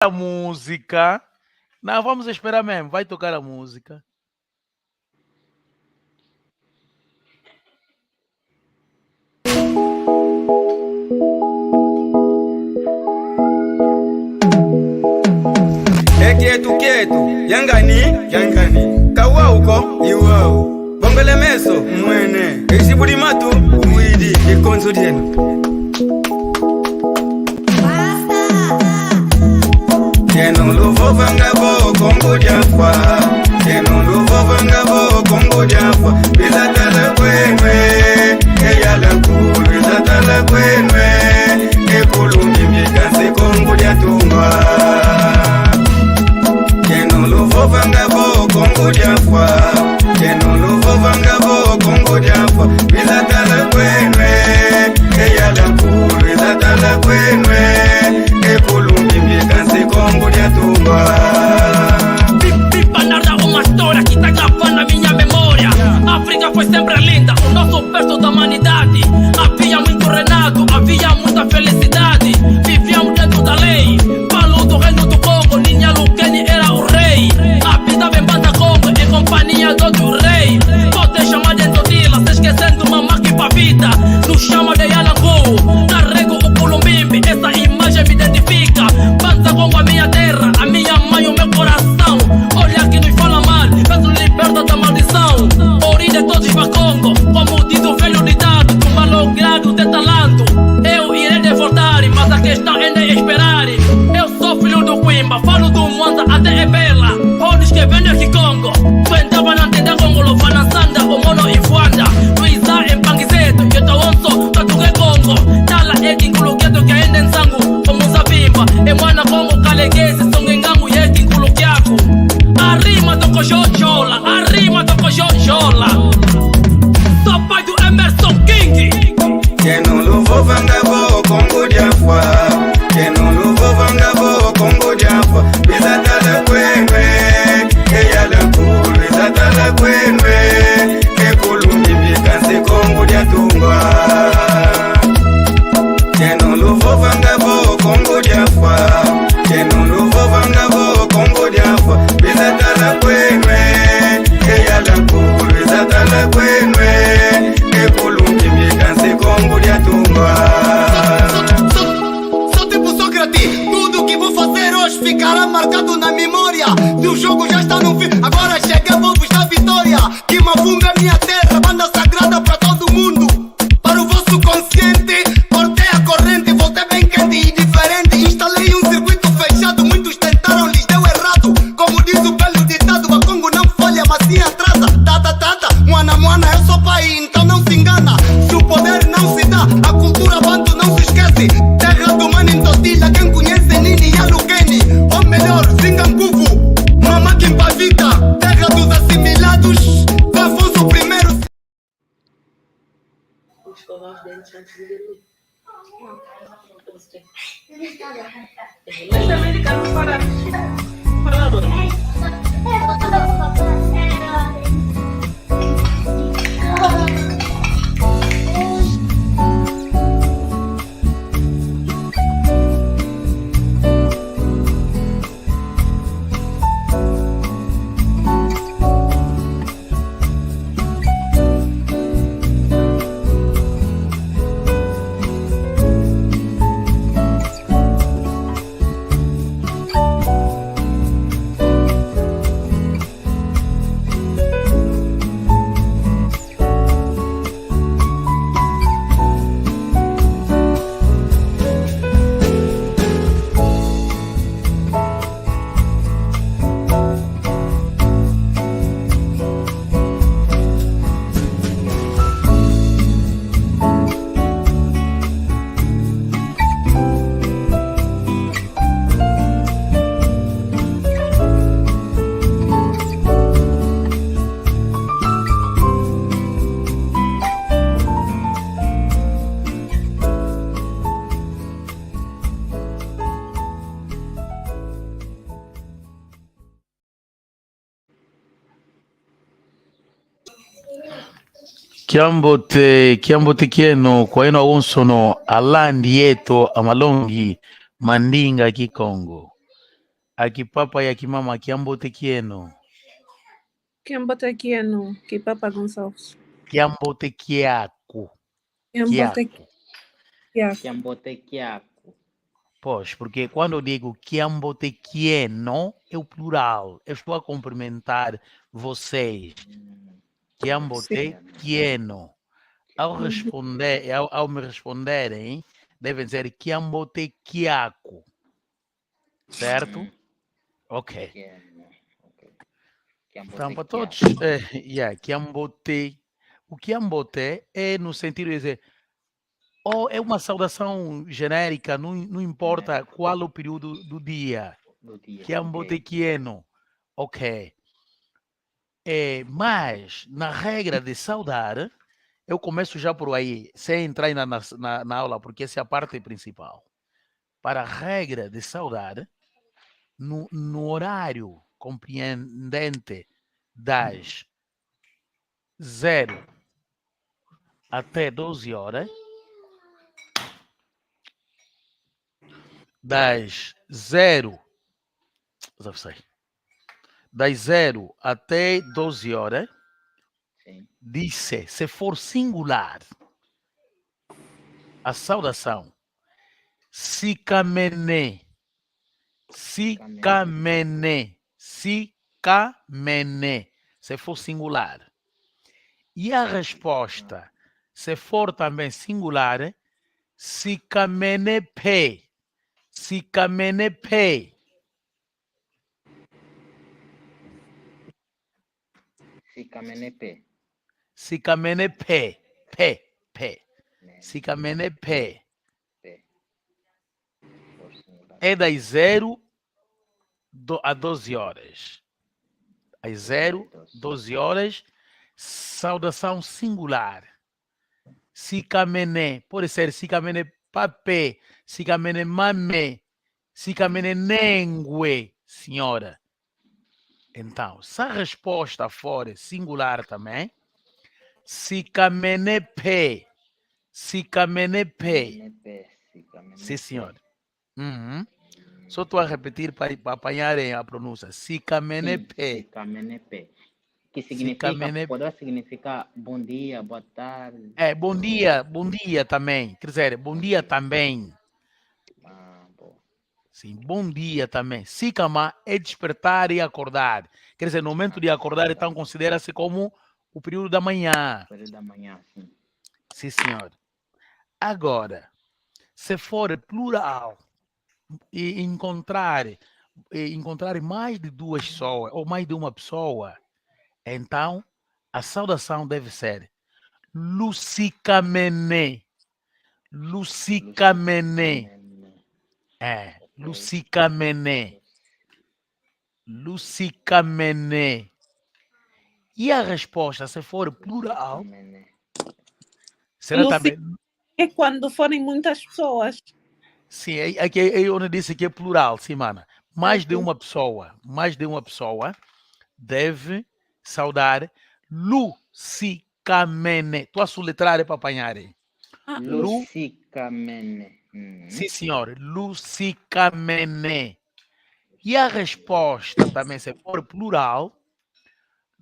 a música. Não, vamos esperar mesmo. Vai tocar a música. Quieto, yangani, kawa uko, iwao, bongele meso, mwene, isibudi matu, uwidi, ikonzo dienu. Keno luvo vangavo, kongo jafwa, keno luvo vangavo, kongo jafwa, bizatala kwenwe, eyala kuru, bizatala kwenwe, ekulumi mikansi kongo jatungwa. Vangavo Kongo Jafwa, Keno Luvo Vangavo Kongo Jafwa, Bizatala Kwenwe, Eyala Kuru, Bizatala Kwenwe, Ekulumbi Mikansi Kongo Jatungwa. Pipa narra uma história que tá gravando na minha memória. África foi sempre linda, o nosso berço da humanidade. Havia muito renato, havia muita felicidade. Vivíamos dentro da lei, Palu do reino do Congo, Ninha Lukeni era o rei. Habitava em Banda Congo, em companhia do outro rei. Pode chamar de Totila, se esquecendo mamá que pra vida. Nos chama de Yalangu, carrego o Culumbimbi, essa imagem me identifica. Banda Congo, a minha terra, a minha mãe, o meu coração. Olha que nos fala mal, mas nos liberta da maldição. Origem de todos para Congo, como diz o velho ditado, do malogrado de talento. Eu irei devoltar, mas a questão ainda é esperar. Eu sou filho do Quimba, falo do Mwanza até Ebela. Olhos que vendem aqui Congo, Fuentava na tenda Congo, Lovana Sanda, o Mono e Fuanda. Luísa em Panguizeto, eu tô onso, Tatuque Congo. Tala é Kinkuluqueto que ainda em sangue, como Zabimba. E Mwana Congo, Kaleguese, Songengango e é Kinkuluquiaco. Arrima do Cojojola, arrima do Cojojola. Sou pai do Emerson King. Keno Luvo Vangavo Kongo Jafwa, Keno Luvo Vangavo Kongo Jafwa, Bizatala Kwenwe, Eyala Kuru, Bizatala Kwenwe, Ekulumbi Mikansi Kongo Jatungwa. Keno Luvo Vangavo Kongo Jafwa, Keno Luvo Vangavo Kongo Jafwa, Bizatala Kwenwe, Eyala Kuru, Bizatala Kwenwe, Ekulumbi Mikansi Kongo Jatungwa. Sou tipo Sócrates, tudo que vou fazer hoje ficará marcado na memória. E o jogo já está no fim, agora chega, vou buscar vitória. Que Mavunga é minha terra, banda sagrada para todo mundo. Para o vosso consciente, cortei a corrente, voltei bem quente e diferente. Instalei um circuito fechado, muitos tentaram, lhes deu errado. Como diz o velho ditado, a Congo não falha, mas sim atrasa. Tata, Mwana, eu sou pai, então não se engana. Se o poder não se dá, a cultura banto não se esquece. Terra do Mano Totila, quem conhece Nini Yalukeni. Ou melhor, Zinganguvu, Mama Kimpavita. Terra dos assimilados, Afonso I. Vou escovar os dentes antes de dormir. Mas americanos falaram. Kiambote kieno kwa ino awunsono alandi yeto amalongi mandinga kikongo Aqui papa e aqui mama, aqui ambote quieno. Quem bota aqui é no que Papa Gonçalves. Que ambote quiaco. Quem bota aqui é Kiambotequiaco. Pois, porque quando eu digo que ambote quieno, é o plural. Eu estou a cumprimentar vocês. Que ambote quieno. Ao responder, ao me responderem, devem dizer que ambote quiaco. Certo? Ok. Então, para todos, Kiambote. O Kiambote é no sentido de dizer, ou é uma saudação genérica, não importa qual o período do dia. Kiambote quieno. Ok. Mas, na regra de saudar, eu começo já por aí, sem entrar na aula, porque essa é a parte principal. Para a regra de saudar, no horário compreendente das 0 até 12 horas, das 0 até 12 horas, disse, se for singular, a saudação, Sikamene, se for singular. E a resposta, se for também singular, Sikamenepe. Sikamenepe. Sikamenepe. Sikamenepe. Pe. Sikamenepe. É das 0 a 12 horas. Às 0, 12 horas, saudação singular. Sikamene, pode ser Sikamene pape, Sikamene mame, Sikamene nengue, senhora. Então, se a resposta for singular também, Sikamene pe. Sikamenepe. Sim, senhor. Só estou a repetir para apanharem a pronúncia. Sikamenepe. Sikamenepe. Que significa, poderá significar bom dia, boa tarde. Bom dia também. Quer dizer, bom dia também. Sim, bom dia também. Sikama é despertar e acordar. Quer dizer, no momento de acordar, então considera-se como o período da manhã. O período da manhã, sim. Sim, senhor. Agora, se for plural e encontrar mais de 2 pessoas ou mais de uma pessoa, então a saudação deve ser Lucikamene. Lucikamene. Lucikamene. Lucikamene. E a resposta, se for plural, será também... É quando forem muitas pessoas. Sim, aqui é onde disse que é plural, sim, mana. Mais de uma pessoa deve saudar Lucikamene. Tu a soletrar para apanhar. Lucikamene. Sim, senhor. Lucikamene. E a resposta também, se for plural,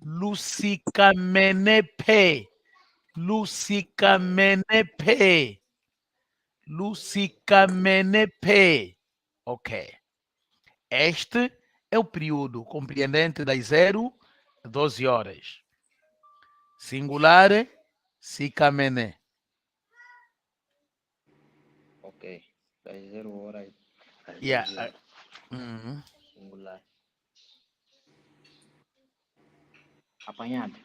Lucicamenepe. Lucicamenepe. Lucicamenepe. Ok. Este é o período compreendente das 0 a 12 horas. Singular, Sicamene. Ok. Das 0 horas. Yeah. Singular. Apanhado.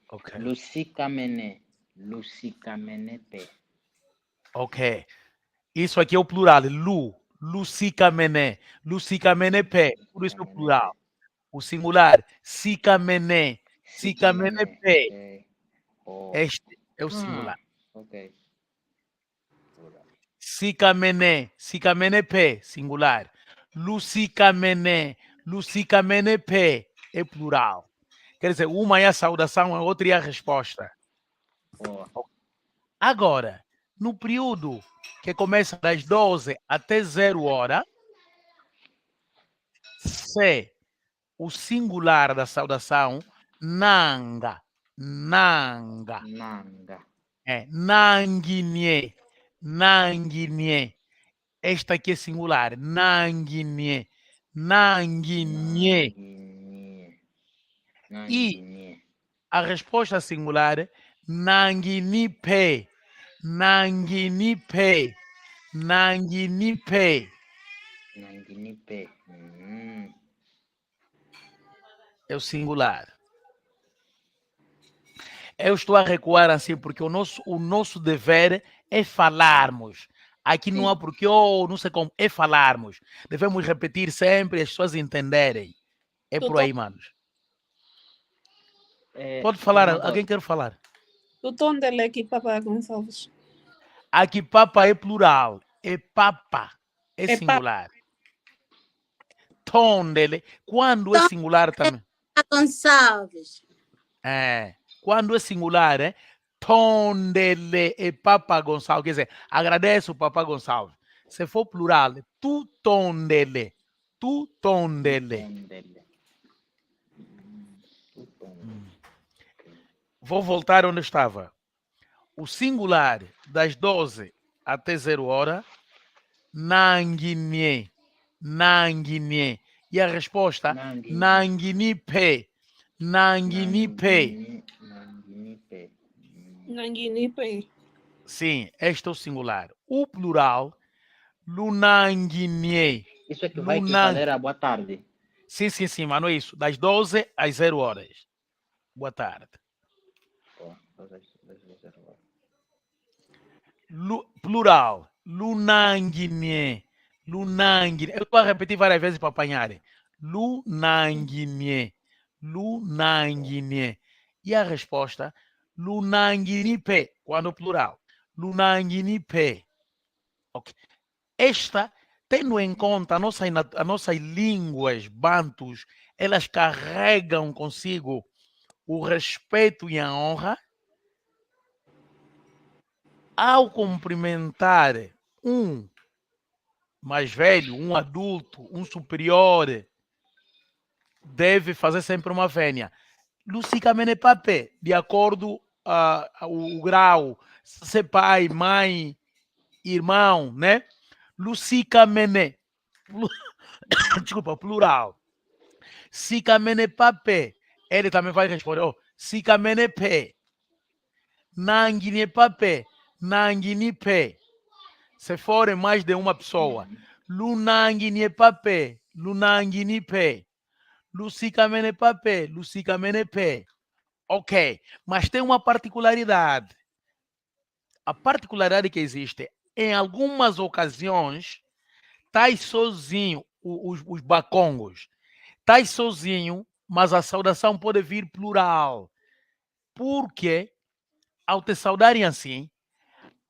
Ok. Lucicamene. Lucicamenepe. Ok. Isso aqui é o plural. Lucicamené. Lucicamenepe. Por isso é o plural. O singular. Sicamené. Sicamenepe. Este é o singular. Ok. Sicamené. Sicamenepe. Singular. Lucicamené. Lucicamenepe. É plural. Quer dizer, uma é a saudação, a outra é a resposta. Agora, no período que começa das 12 até 0 hora, C, o singular da saudação, nanga. Nanga. Nanga. É, nanguinhe. Nanguinhe. Esta aqui é singular. Nanguinhe. Nanguinhe. E a resposta singular é nanguinipe. Nanguinipe. Nanguinipe. Nanguinipe. É o singular. Eu estou a recuar assim porque o nosso dever é falarmos. Aqui não há porque, não sei como, é falarmos. Devemos repetir sempre e as pessoas entenderem. É por aí, manos. Pode falar, alguém quer falar? O tom dele é aqui, Papa Gonçalves. Aqui, papa é plural. É papa. É singular. Tom dele. Quando é singular também. Gonçalves. É. Quando é singular, tom dele é Papa Gonçalves. Quer dizer, agradeço o Papa Gonçalves. Se for plural, tu tom dele. Tu tom dele. Vou voltar onde estava. O singular das 12 até 0 hora, nanguinhe. Nanguinhe. E a resposta, nanguinipe. Nanguinipe. Nanguinipe. Sim, este é o singular. O plural, lunanguinhe. Isso é que vai equivaler a boa tarde. Sim, mas não é isso. Das 12 às 0 horas. Boa tarde. Plural, lunanguinhe. Lunanguinhe. Eu estou a repetir várias vezes para apanharem. Lunanguinhe. Lunanguinhe. E a resposta, lunanguinipe, quando plural. Lunanguinipe. Okay. Esta, tendo em conta as nossas línguas bantus, elas carregam consigo o respeito e a honra. Ao cumprimentar um mais velho, um adulto, um superior, deve fazer sempre uma vênia. Lucicamene pape, de acordo o grau, se pai, mãe, irmão, né? Lucicamene, desculpa, plural. Sicamene pape, ele também vai responder, sicamene pe. Nanguine pape, nanguine pe. Se forem mais de uma pessoa, lunanguine pape, lunanguine pe. Lucicamene pape, lucicamene pe. Ok, mas tem uma particularidade. A particularidade que existe, em algumas ocasiões, tá sozinho, os bacongos, tá sozinho, mas a saudação pode vir plural. Porque, ao te saudarem assim,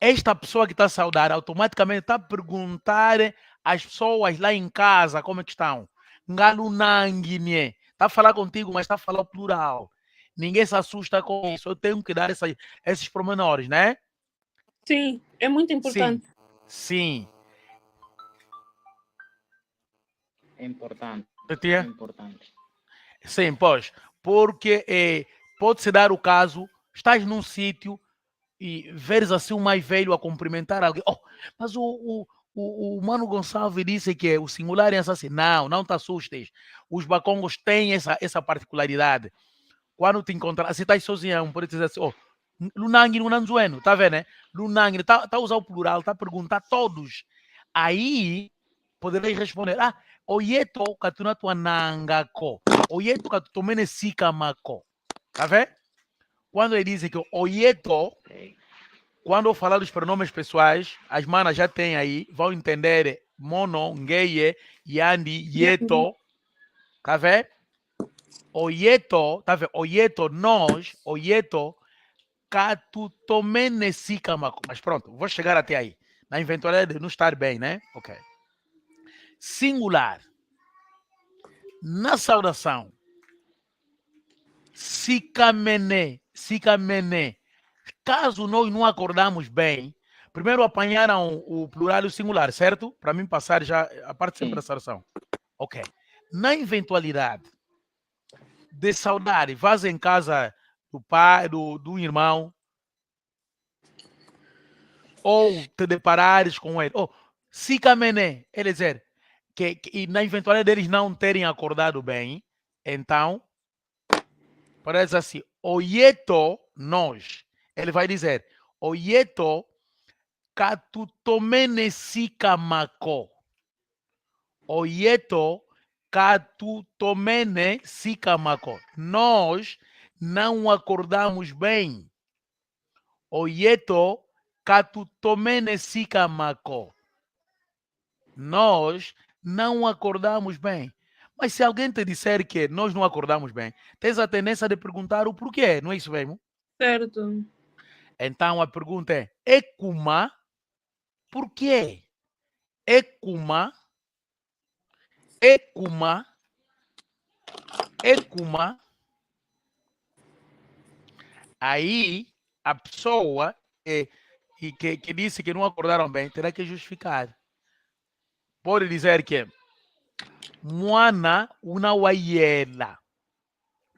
esta pessoa que está a saudar automaticamente está a perguntar às pessoas lá em casa como é que estão. Ngalunanguinhe. Está a falar contigo, mas está a falar plural. Ninguém se assusta com isso. Eu tenho que dar esses pormenores, né? Sim, é muito importante. Sim. É importante. É importante. Sim, pois. Porque pode-se dar o caso, estás num sítio e veres assim um mais velho a cumprimentar alguém. Oh, mas o Mano Gonçalves disse que o singular é assim. Não te assustes. Os bacongos têm essa particularidade. Quando te encontrar, se estás sozinho, pode dizer assim, Lunangue, Lunanzueno, tá vendo, né? Lunangue, tá a usar o plural, tá a perguntar todos. Aí, podereis responder, oyeto katunatu nangako, oyeto katutomene sikamako. Tá vendo? Quando ele diz que oyeto, quando eu falar dos pronomes pessoais, as manas já têm aí, vão entender mono, ngeye, yandi, yeto, tá vendo? Oyeto, tá vendo? Oyeto, nós, oyeto, katutomene sikamako. Mas pronto, vou chegar até aí. Na eventualidade de não estar bem, né? Ok. Singular. Na saudação, sikamene. Caso nós não acordamos bem, primeiro apanharam o plural e o singular, certo? Para mim passar já a parte sempre da saudação. Ok. Na eventualidade de saudade, vais em casa do pai, do irmão, ou te deparares com ele, ou se camené, é dizer, que na eventualidade deles não terem acordado bem, então, parece assim, oieto, nós, ele vai dizer, oieto, katutomene sikamako. Oieto, katutomene sikamako. Nós não acordamos bem. Oieto, katutomene sikamako. Nós não acordamos bem. Mas se alguém te disser que nós não acordamos bem, tens a tendência de perguntar o porquê, não é isso mesmo? Certo. Então a pergunta é: Ekuma, por quê? Ekuma, Ekuma, Ekuma. Aí a pessoa que disse que não acordaram bem terá que justificar. Pode dizer que Mwana unawayela.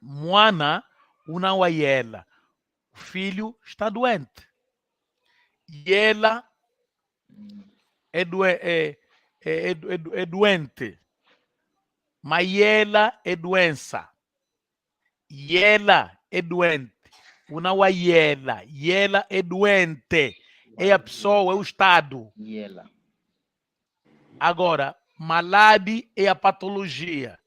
Mwana unawayela. O filho está doente. E ela é doente. Mas ela é doença. E ela é doente. Unawayela. E ela é doente. É a pessoa, é o estado. E ela. Agora, malade é a patologia.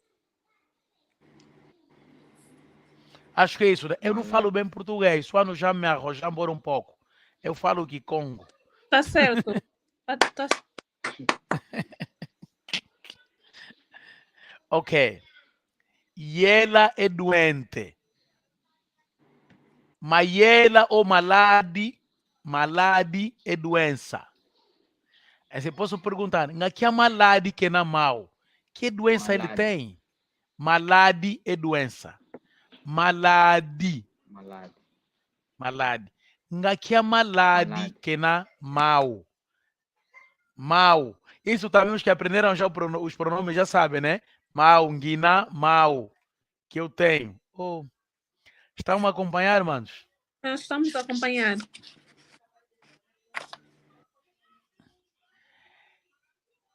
Acho que é isso. Eu não falo bem português, só não já me arrojar embora um pouco. Eu falo Kikongo. Tá certo. Ok. E ela é doente. Mas ela ou malade é doença. Aí você posso perguntar, que é malade que não é mal? Que doença ele tem? Malade é doença. Malade. Que é malade que não é mal? Mal. Isso também os que aprenderam já os pronomes já sabem, né? Mal, guina, mal. Que eu tenho. Oh. Estão a acompanhar, manos? Nós estamos a acompanhar.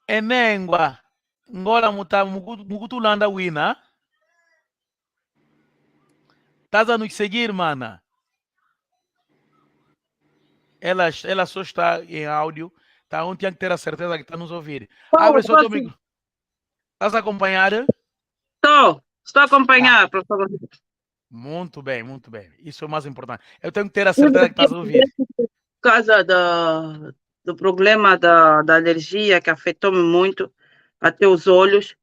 Enengwa. Ngola mukutulanda wina. Estás a nos seguir, mana? Ela só está em áudio. Tá? Não tinha que ter a certeza que está nos ouvir. Abre só teu microfone. Estás a acompanhar? Estou a acompanhar, professor. Muito bem, muito bem. Isso é o mais importante. Eu tenho que ter a certeza que estás a ouvir. Por causa do problema da alergia, que afetou-me muito, até os olhos.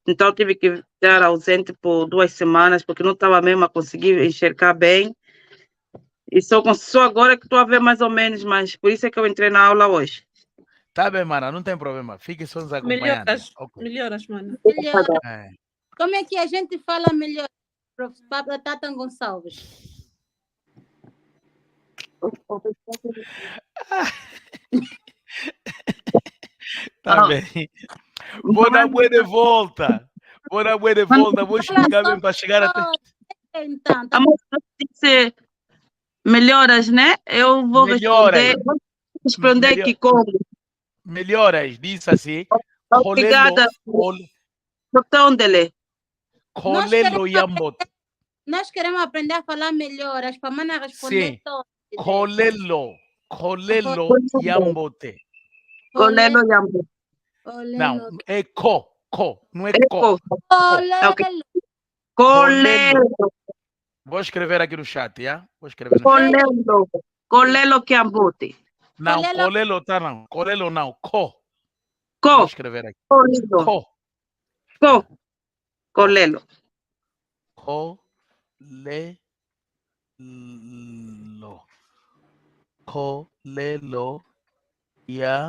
Então, tive que estar ausente por 2 semanas, porque não estava mesmo a conseguir enxergar bem. E só agora que estou a ver mais ou menos, mas por isso é que eu entrei na aula hoje. Tá bem, mana, não tem problema. Fique só nos acompanhando. Melhoras, mana. Melhora. Como é que a gente fala melhor, professor Tata Gonçalves? Tá bem. Vou dar boa de volta. Vou explicar bem para chegar até... Então, a moça disse melhoras, né? Eu vou responder aqui como. Melhoras, disse assim. Obrigada. Tondele. Colelo Yambot. Nós queremos aprender a falar melhoras para mana responder todo. Colelo Yambote. Colelo Yambote. Não, é não é co. Colelo. Vou escrever aqui no chat, já? Vou escrever no chat. Colelo Yambote. Não, colelo tá não. Colelo não, co. Vou escrever aqui. Colelo. Colelo. Colelo. Ya.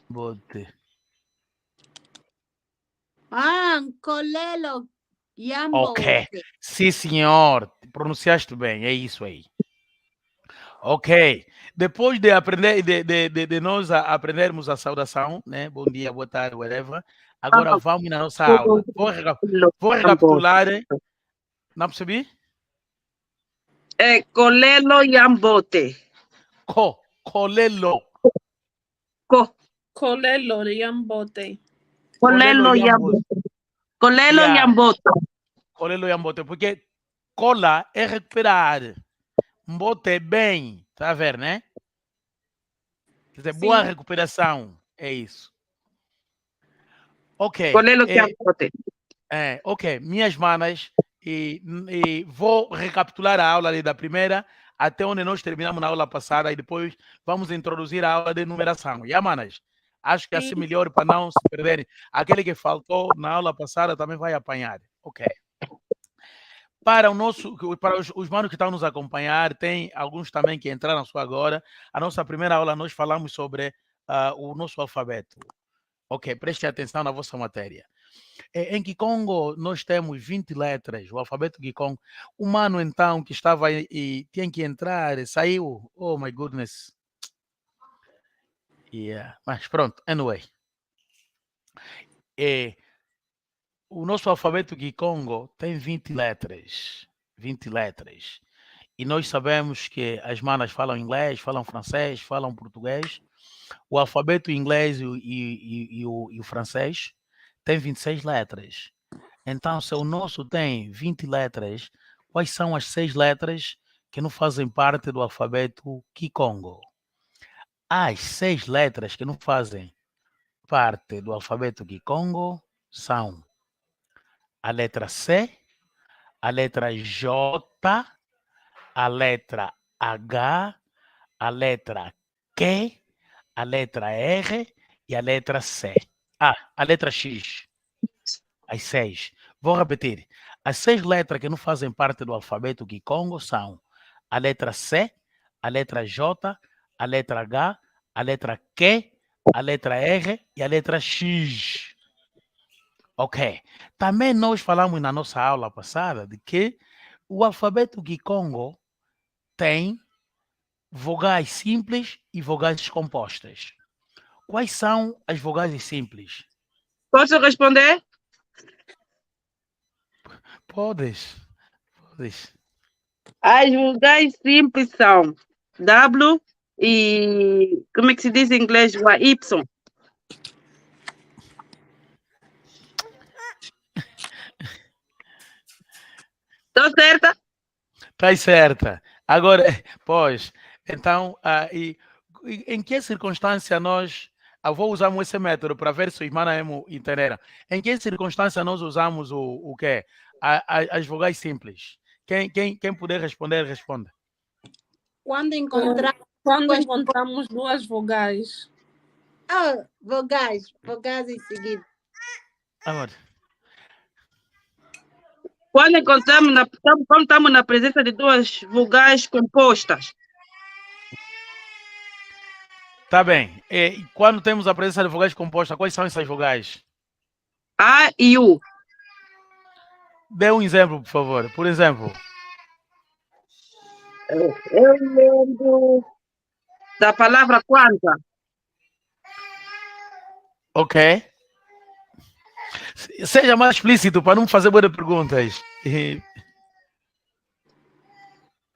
Bote. Colelo Yambote. Ok. Sim, senhor. Pronunciaste bem, é isso aí. Ok. Depois de aprender, de nós aprendermos a saudação, né? Bom dia, boa tarde, whatever. Agora vamos na nossa aula. Vou recapitular. Não percebi? É Colelo Yambote. Colelo. Colelo Yambote. Colelo Yambote. Colelo Yambote. Colelo Yambote, porque cola é recuperar. Mbote é bem, tá a ver, né? Quer dizer, boa recuperação, é isso. Ok. Colelo Yambote. Ok, minhas manas, e vou recapitular a aula ali da primeira até onde nós terminamos na aula passada e depois vamos introduzir a aula de numeração. E manas, acho que assim melhor para não se perderem. Aquele que faltou na aula passada também vai apanhar. Ok. Para os manos que estão nos acompanhar, tem alguns também que entraram só agora. A nossa primeira aula nós falamos sobre o nosso alfabeto. Ok, prestem atenção na vossa matéria. Em Kikongo, nós temos 20 letras, o alfabeto Kikongo. O mano, então, que estava e tinha que entrar, saiu. Oh, my goodness. Yeah. Mas pronto, anyway. O nosso alfabeto Kikongo tem 20 letras. 20 letras. E nós sabemos que as manas falam inglês, falam francês, falam português. O alfabeto inglês e o francês tem 26 letras. Então, se o nosso tem 20 letras, quais são as 6 letras que não fazem parte do alfabeto Kikongo? As 6 letras que não fazem parte do alfabeto Kikongo são a letra C, a letra J, a letra H, a letra Q, a letra R e a letra C. A letra X. As 6. Vou repetir. As 6 letras que não fazem parte do alfabeto Kikongo são a letra C, a letra J, a letra H, a letra Q, a letra R e a letra X. Ok. Também nós falamos na nossa aula passada de que o alfabeto Kikongo tem vogais simples e vogais compostas. Quais são as vogais simples? Posso responder? Podes. As vogais simples são W e... Como é que se diz em inglês? O Y. Estou certa? Está certa. Agora, pois, então, em que circunstância nós... Eu vou usar esse método para ver se os manos entenderam. Em que circunstância nós usamos o quê? As vogais simples. Quem puder responder, responda. Quando encontramos duas vogais. Vogais em seguida. Agora. Quando estamos na presença de duas vogais compostas. Tá bem. E quando temos a presença de vogais compostas, quais são essas vogais? A e U. Dê um exemplo, por favor. Por exemplo. Eu lembro da palavra quanta. Ok. Seja mais explícito para não fazer boas perguntas.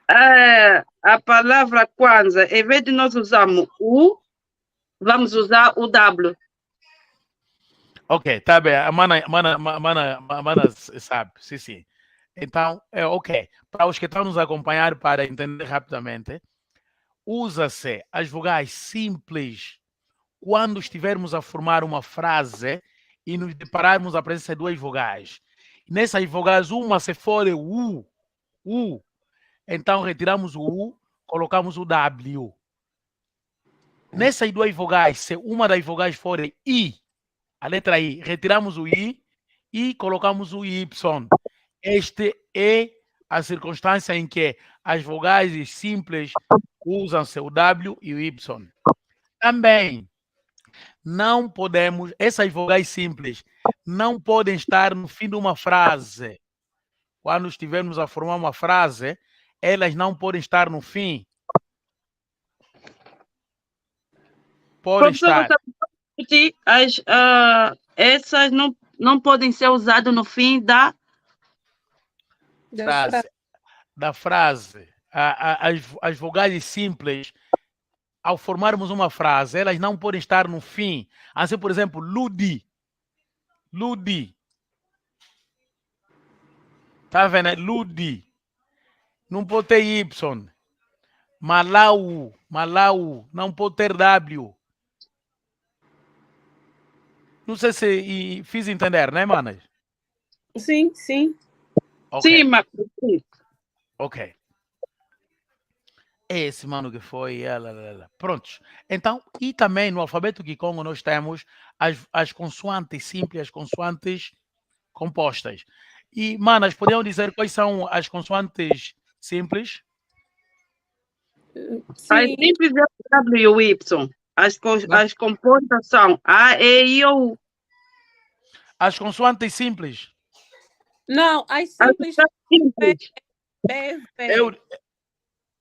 A palavra Kwanza, em vez de nós usarmos U, vamos usar o W. Ok, tá bem. A mana sabe, sim. Então, ok. Para os que estão nos acompanhar, para entender rapidamente, usa-se as vogais simples quando estivermos a formar uma frase e nos depararmos à presença de duas vogais. Nessas vogais, uma se for U, então retiramos o U, colocamos o W. Nessas duas vogais, se uma das vogais for I, a letra I, retiramos o I e colocamos o Y. Esta é a circunstância em que as vogais simples usam-se o W e o Y. Também, não podemos, essas vogais simples não podem estar no fim de uma frase. Quando estivermos a formar uma frase, elas não podem estar no fim. Podem estar. essas não podem ser usadas no fim da frase. Da frase. As vogais simples, ao formarmos uma frase, elas não podem estar no fim. Assim, por exemplo, ludi. Ludi. Tá vendo? Ludi. Não pode ter Y. Malau. Malau. Não pode ter W. Não sei se fiz entender, né, manas? Sim, sim. Okay. Sim, Marcos. Ok. Esse mano que foi. Prontos. Então, e também no alfabeto Kikongo nós temos as consoantes simples, as consoantes compostas. E, manas, poderiam dizer quais são as consoantes simples? As simples é W e o Y. As compostas são A, E, I ou U. As consoantes simples? Não, as simples. Simples. P, V.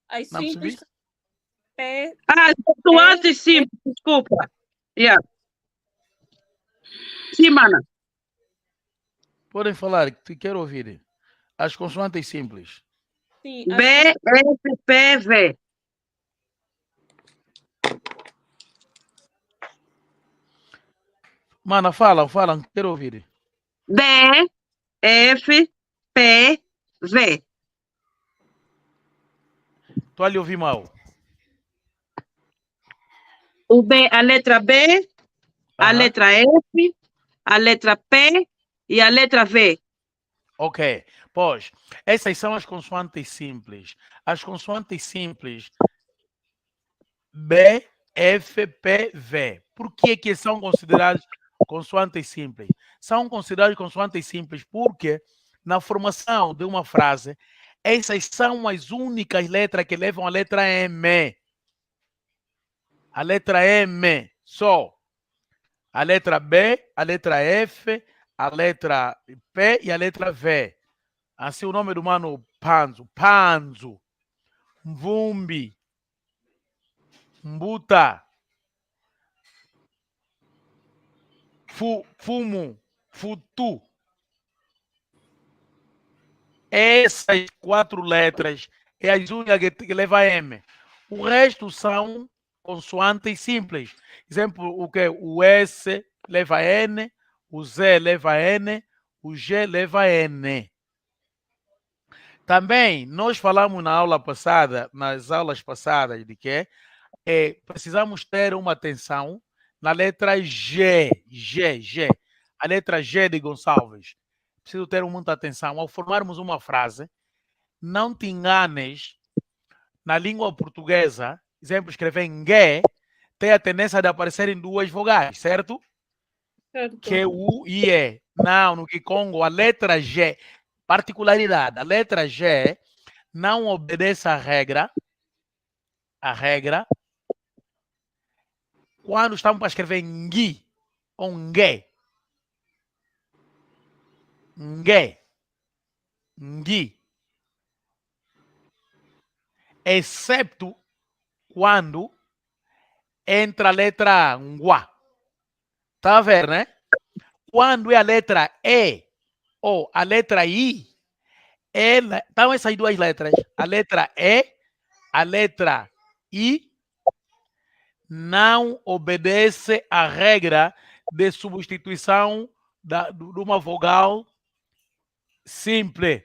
As não simples. P. As consoantes simples, desculpa. Yeah. Sim, mana. Podem falar, que quero ouvir. As consoantes simples. Sim, B, S, P, V. Mana, falam, quero ouvir. B, F, P, V. Estou a lhe ouvir mal. O B, a letra B, a letra F, a letra P e a letra V. Ok. Pois, essas são as consoantes simples. As consoantes simples B, F, P, V. Por que são consideradas consoantes simples? São consideradas consoantes simples porque na formação de uma frase, essas são as únicas letras que levam a letra M. A letra M só. A letra B, a letra F, a letra P e a letra V. Assim o nome do mano Panzo. Panzo. Mvumbi. Mbuta. Fumo. Futu. Essas 4 letras é as únicas que leva M. O resto são consoantes simples. Exemplo, o que? O S leva N, o Z leva N, o G leva N. Também, nós falamos na aula passada, nas aulas passadas, de que precisamos ter uma atenção na letra G. A letra G de Gonçalves. Preciso ter muita atenção. Ao formarmos uma frase, não te enganes na língua portuguesa. Exemplo, escrever em G, tem a tendência de aparecer em 2 vogais, certo? Certo. Q, U e E. Não, no Kikongo, a letra G, particularidade, a letra G não obedece à regra. A regra, quando estamos para escrever Ngui ou Ngue. Ngue. Ngui. Excepto quando entra a letra Ngua. Tá a ver, né? Quando é a letra E ou a letra I, então essas 2 letras, a letra E, a letra I, não obedece à regra de substituição de uma vogal simples.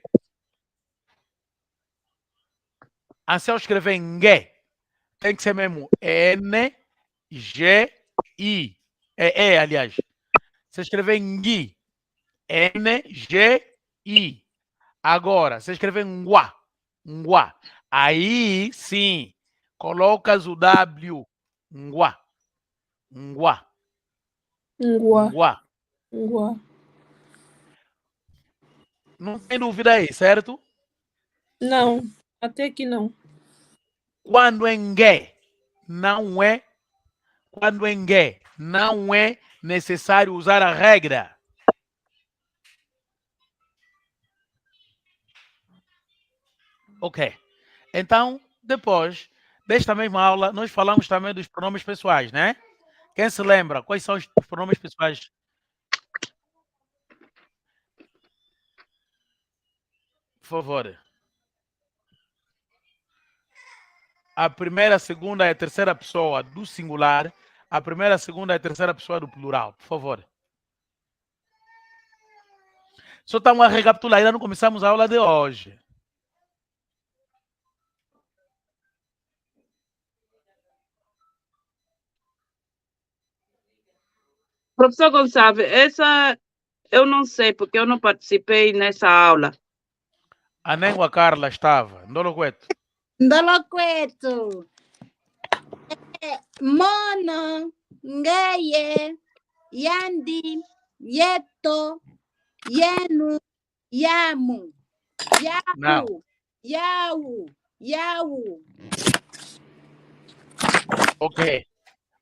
Assim, ao escrever Ngue, tem que ser mesmo N, G, I. É, aliás. Se escrever Ngui, N, G, I. Agora, se escrever Ngua, aí sim, colocas o W. Ngua. Não tem dúvida aí, certo? Não, até que não. Quando é Ngue, não é. Quando é Ngue, não é necessário usar a regra. Ok. Então, depois desta mesma aula, nós falamos também dos pronomes pessoais, né? Quem se lembra? Quais são os pronomes pessoais? favor. A primeira, a segunda e a terceira pessoa do singular. A primeira, a segunda e a terceira pessoa do plural, por favor. Só estamos a recapitular, ainda não começamos a aula de hoje. Professor Gonçalves, essa eu não sei, porque eu não participei nessa aula. A Nengua Carla estava. Ndolo Cueto. Ndolo Cueto. Mono, Ngeye, Yandi, Yeto, Yenu, Yamu, Não. Yawu. Ok.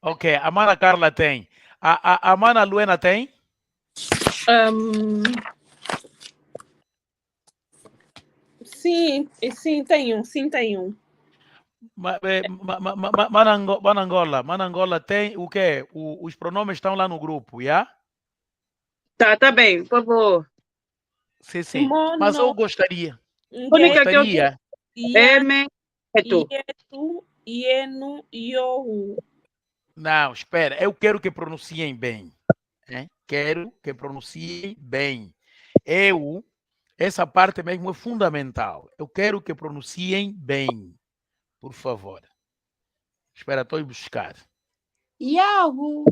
Ok. A Mana Carla tem. A Mana Luena tem? Sim, tem um. Manangola tem o quê? Os pronomes estão lá no grupo, já? Tá bem, por favor. Sim. Mono, Mas eu gostaria. Única que eu tenho M é tu. Yetu, Yenu, Yohu. Não, espera. Eu quero que pronunciem bem. Quero que pronunciem bem. Essa parte mesmo é fundamental. Eu quero que pronunciem bem. Por favor. Espera, estou a buscar. Yahu.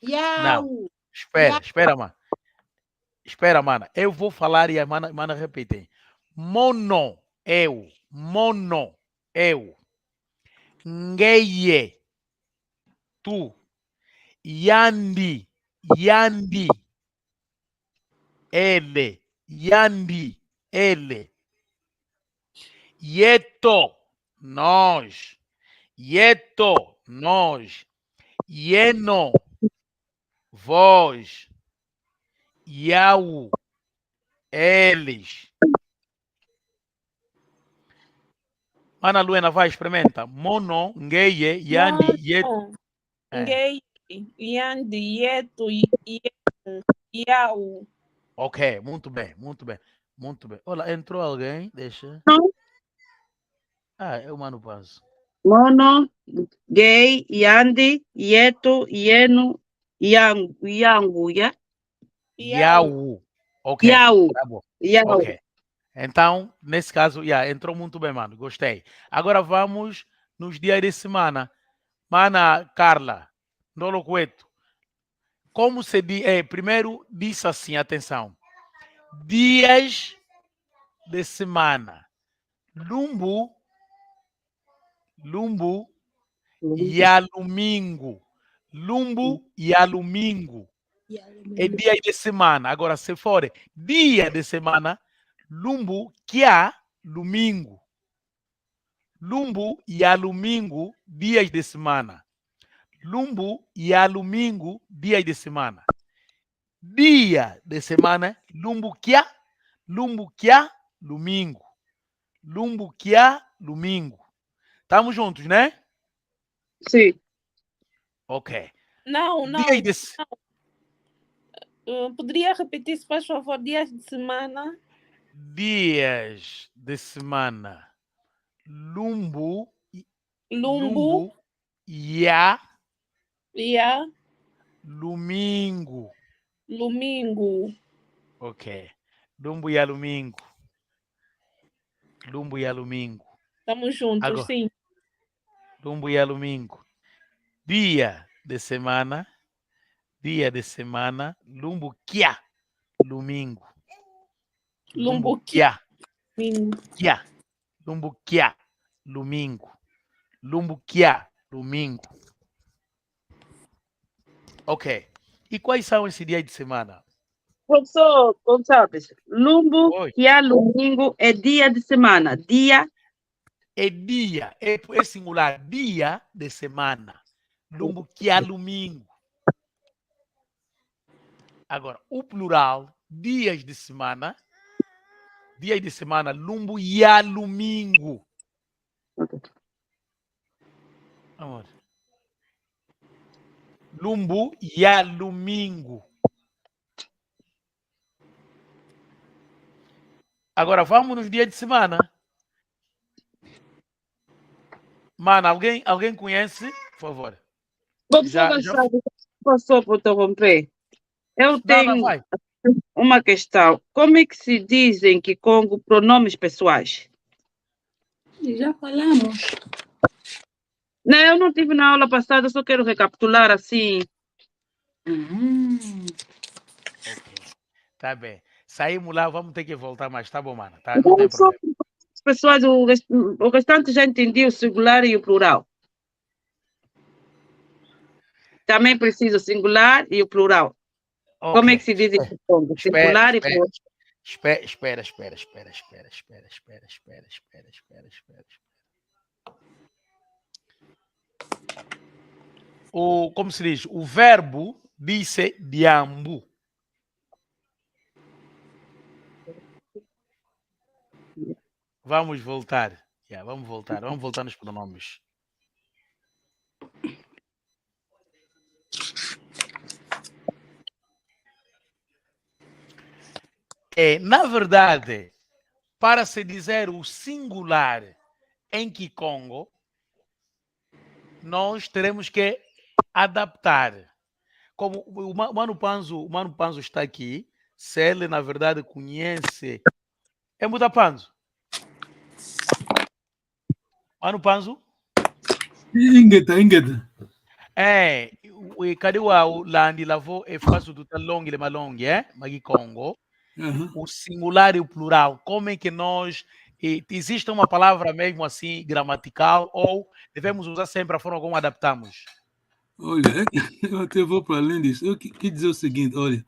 Não. Espera, mano. Espera, mana. Eu vou falar e a mana repete. Mono, eu. Mono, eu. Ngeye, tu. Yandi, ele. Yandi, ele. Yeto, nós. Yeno, vós. Yau, eles. Ana Luena, vai, experimenta. Mono, ngeye, yandi, yeto. Ngeye, Yandi, Yeto, Yenu, Yau. Ok, muito bem. Olha, entrou alguém, deixa. Não. É o Mano Paz. Mono, Gay, Yandi, Yeto, Yenu, Yangu, ya? Yau. Ok. Yau. Tá bom. Yau. Ok. Então, nesse caso, entrou muito bem, mano. Gostei. Agora vamos nos dias de semana. Mana Carla, Ndolo Cueto. Como se diz? Primeiro disse assim, atenção. Dias de semana. Lumbu e alumingo. Lumbu e alumingo. É dia de semana. Agora, se for dia de semana, lumbu que há domingo. Lumbu e alumingo, dias de semana. Lumbu e alumingo, dias de semana. Dia de semana, lumbu que há, domingo. Lumbu que há, domingo. Estamos juntos, né? Sim. Ok. Não. Poderia repetir, se faz favor, dias de semana? Dias de semana. Lumbu e a domingo. Ok. Lumbu e a domingo. Estamos juntos, agora, sim. Lumbu e a domingo. Dia de semana. Lumbu que há, domingo. Lumbu que há, domingo. Ok. E quais são esses dias de semana? Professor Gonçalves, lumbu que há domingo é dia de semana. Dia. É dia, é singular. Dia de semana. Lumbu que há domingo. Agora, o plural, dias de semana, lumbu e a domingo. Amor. Lumbu e a domingo. Agora vamos nos dias de semana. Mano, alguém conhece? Por favor. Professor Gonçalves, passou por interromper. Eu tenho uma questão. Como é que se diz em Kikongo pronomes pessoais? Já falamos. Não, eu não tive na aula passada, só quero recapitular assim. Ok. Tá bem. Saímos lá, vamos ter que voltar, mas tá bom, mano. Tá, não tem problema. As pessoas, o restante já entendi o singular e o plural. Também preciso o singular e o plural. Okay. Como é que se diz em Kikongo? Singular e plural. Espera. Como se diz? O verbo disse diambu. Vamos voltar. Vamos voltar nos pronomes. Na verdade, para se dizer o singular em Kikongo, nós teremos que adaptar. Como o Mano Panzo está aqui, se ele, na verdade, conhece... É Muda Panzo? Mano Panzo? Ingeta. Cadê o Landi Lavô e faço do Talong e Malong, Magi Congo? O singular e o plural. Como é que nós... existe uma palavra mesmo assim, gramatical, ou devemos usar sempre a forma como adaptamos? Olha, eu até vou para além disso. Eu quero dizer o seguinte, olha,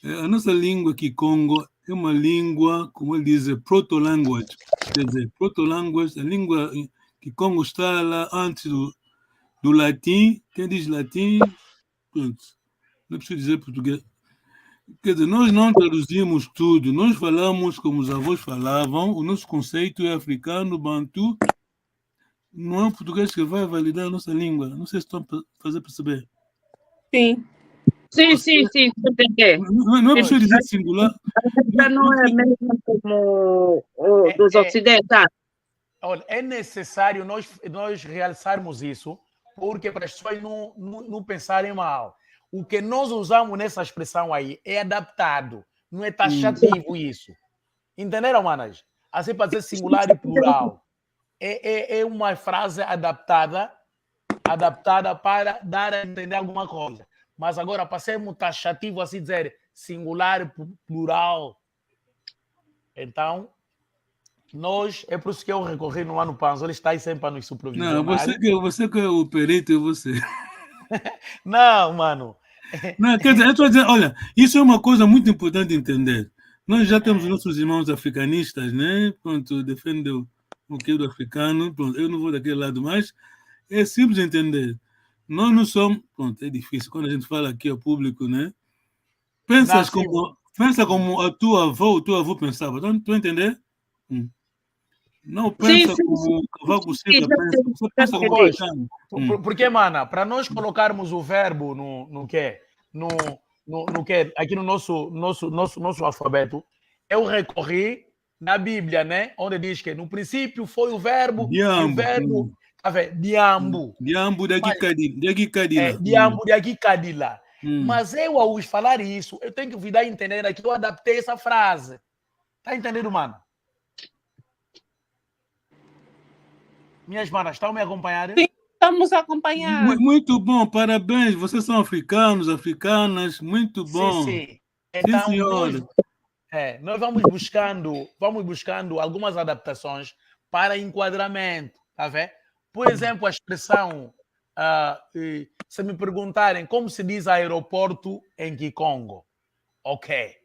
a nossa língua Kikongo é uma língua, como ele diz, proto-language. Quer dizer, proto-language, a língua Kikongo está lá antes do latim. Quem diz latim, pronto, não preciso dizer português. Quer dizer, nós não traduzimos tudo, nós falamos como os avós falavam, o nosso conceito é africano, bantu, não é o português que vai validar a nossa língua. Não sei se estão a fazer perceber. Sim. Sim, entendi. Não é preciso dizer singular. Não é mesmo como dos ocidentais. Olha, é necessário nós realçarmos isso, porque para as pessoas não pensarem mal. O que nós usamos nessa expressão aí é adaptado, não é taxativo isso. Entenderam, manas? Assim para dizer singular e plural. É uma frase adaptada para dar a entender alguma coisa. Mas agora, para sermos taxativo, assim dizer singular e plural, então, é por isso que eu recorri no Mano Panzo, ele está aí sempre para nos supervisionar. Não, você que é o perito, é você. Não, mano. Não, quer dizer, eu estou dizendo, olha, isso é uma coisa muito importante de entender. Nós já temos nossos irmãos africanistas, né? Pronto, defendem o que é do africano, pronto, eu não vou daquele lado, mas é simples de entender. Nós não somos, pronto, é difícil, quando a gente fala aqui ao público, né? Pensa como a tua avó pensava, tu entender? Não pensa como o cavalo seca pensa, você pensa como africano. Porque, mana, para nós colocarmos o verbo no quê? No quê? Aqui no nosso alfabeto, eu recorri na Bíblia, né? Onde diz que no princípio foi o verbo, diambo, o verbo, diambo. Diambo de Agicadila. Diambo de Agicadila. Mas eu, ao falar isso, eu tenho que vir a entender aqui, eu adaptei essa frase. Tá entendendo, mano? Minhas manas, estão me acompanhando? Sim, estamos a acompanhar. Muito bom, parabéns. Vocês são africanos, africanas, muito bom. Sim. Então, sim, senhora. Nós vamos buscando algumas adaptações para enquadramento, tá vendo? Por exemplo, a expressão, se me perguntarem como se diz aeroporto em Kikongo, ok.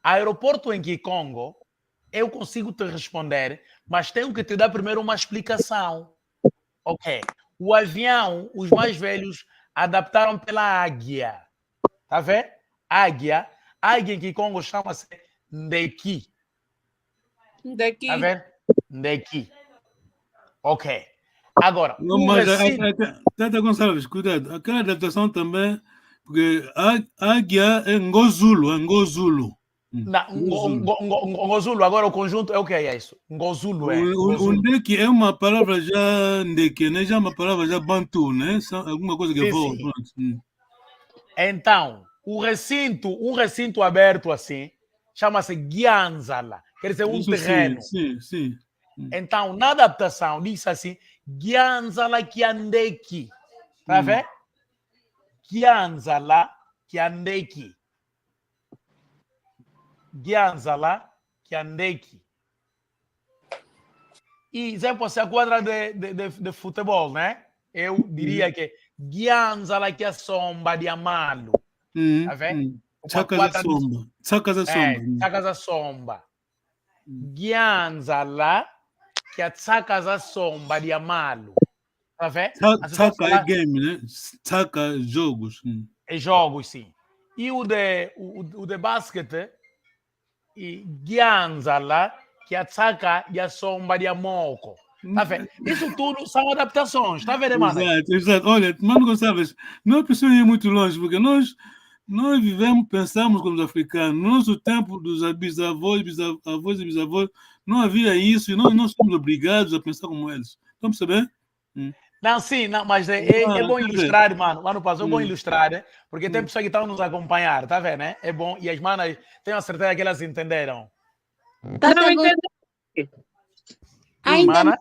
Aeroporto em Kikongo, eu consigo te responder, mas tenho que te dar primeiro uma explicação. Ok. O avião, os mais velhos adaptaram pela águia. Tá vendo? Águia em Kikongo chama-se Ndeki. Tá vendo? Ndeki. Ok. Agora, Tata Gonçalves, cuidado. Aquela adaptação também, porque águia é Ngozulo, Ngozulu, agora o conjunto é o que é isso? Ngozulu é. O Ndeki é uma palavra já Ndeki, né? Já é uma palavra já Bantu, né? Alguma coisa que voa. Então, um recinto aberto assim, chama-se Gianzala, quer dizer, um terreno. Sim. Então, na adaptação, diz assim, Gianzala Kiandeki. Tá vendo? Gianzala Kiandeki. Gianzala Kiandeki. E exemplo, se a quadra de futebol, né? Eu diria que Gianzala que a somba de amalo. Tá vendo? Chacas a somba. Chacas a somba. Gianzala que a chacas a somba de amalo. Tá vendo? Chaca é game, né? Chaca jogos. É jogos, sim. E o de basquete, e Gianzala que a chaca e a somba de amoco. Tá vendo? Isso tudo são adaptações, tá vendo, mano? Exato. Olha, Mano Gonçalves, não precisamos ir muito longe, porque nós pensamos como os africanos. No nosso tempo dos bisavós, avós e bisavós, não havia isso e nós somos obrigados a pensar como eles. Estão percebendo? Não, sim, não, mas é bom ilustrar, mano. Mano, passou bom ilustrar, né? Porque tem pessoas que estão nos acompanhar, tá vendo, né? É bom. E as manas, tenho a certeza que elas entenderam. Não entendi. Ainda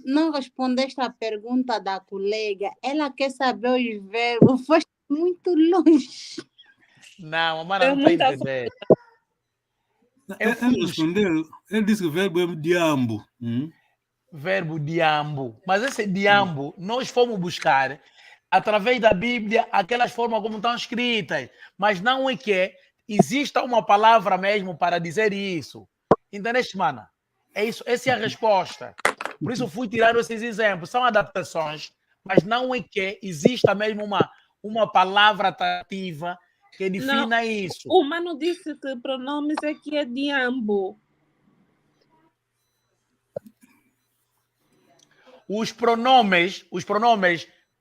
não respondeste a pergunta da colega. Ela quer saber os verbos. Foste muito longe. Não, a mana não está entendendo. Ele respondeu. Ele disse que o verbo é diambo. Verbo diambo. Mas esse diambo, nós fomos buscar através da Bíblia aquelas formas como estão escritas. Mas não é que exista uma palavra mesmo para dizer isso. Entendeste, mana? É isso, essa é a resposta. Por isso fui tirar esses exemplos. São adaptações, mas não é que exista mesmo uma palavra atrativa que defina isso. O mano disse que pronomes é que é diambo. Os pronomes